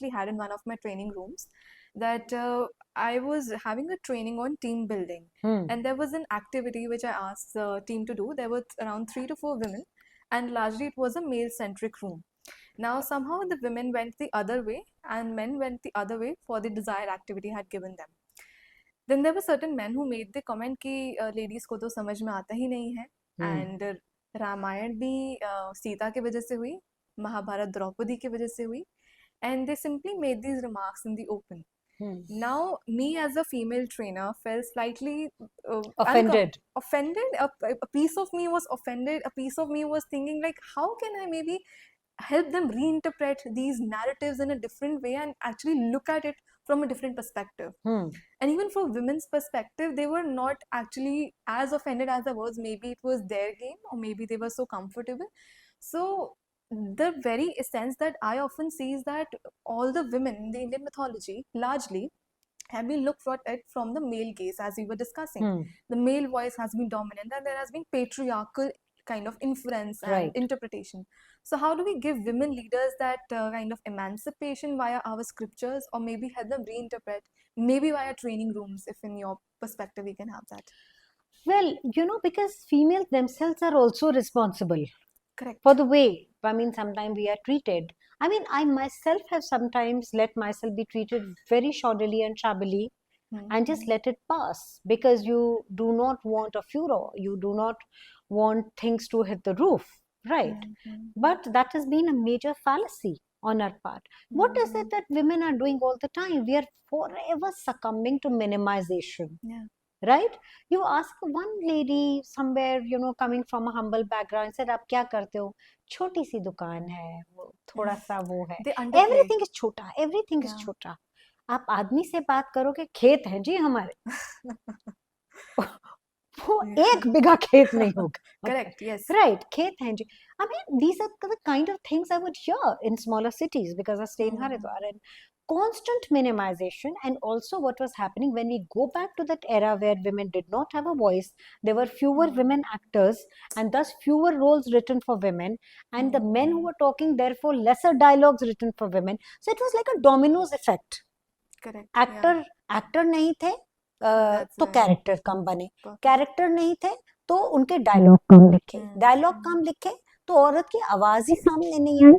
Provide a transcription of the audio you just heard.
actually had in one of my training rooms that I was having a training on team building, and there was an activity which I asked the team to do. There were around 3 to 4 women, and largely it was a male-centric room. Now, somehow the women went the other way and men went the other way for the desired activity had given them. Then there were certain men who made the comment कि ladies को तो समझ में आता ही नहीं है, and Ramayan भी सीता की वजह से हुई, महाभारत द्रौपदी की वजह से हुई, and they simply made these remarks in the open. Now, me as a female trainer felt slightly Offended. offended. A piece of me was offended. A piece of me was thinking like, how can I maybe help them reinterpret these narratives in a different way and actually look at it from a different perspective. And even for women's perspective, they were not actually as offended as I was. Maybe it was their game, or maybe they were so comfortable. So the very essence that I often see is that all the women in the Indian mythology largely have been looked at from the male gaze, as we were discussing. The male voice has been dominant, and there has been patriarchal kind of influence and interpretation. So how do we give women leaders that kind of emancipation via our scriptures, or maybe help them reinterpret, maybe via training rooms, if in your perspective we can have that? Well, because females themselves are also responsible. Correct. For the way, sometimes we are treated. I myself have sometimes let myself be treated very shoddily and shabbily, and just let it pass, because you do not want a furor, you do not want things to hit the roof, right? But that has been a major fallacy on our part. What is it that women are doing all the time? We are forever succumbing to minimization. Right? You ask one lady somewhere, coming from a humble background, said, "आप क्या करते हो?" छोटी सी दुकान है, वो थोड़ा सा वो है. Everything is छोटा, everything is छोटा. आप आदमी से बात करो कि खेत है जी हमारे, वो 1 बीघा खेत नहीं होगा. Correct, yes. Right, खेत है जी. These are the kind of things I would hear in smaller cities, because I stay in Haridwar, and constant minimization. And also what was happening when we go back to that era where women did not have a voice, there were fewer women actors, and thus fewer roles written for women, and the men who were talking, therefore lesser dialogues written for women. So it was like a dominoes effect. Correct. Actor नहीं थे तो character कम बने, character नहीं थे तो उनके dialogue कम लिखे, dialogue कम लिखे तो औरत की आवाज ही सामने नहीं आई,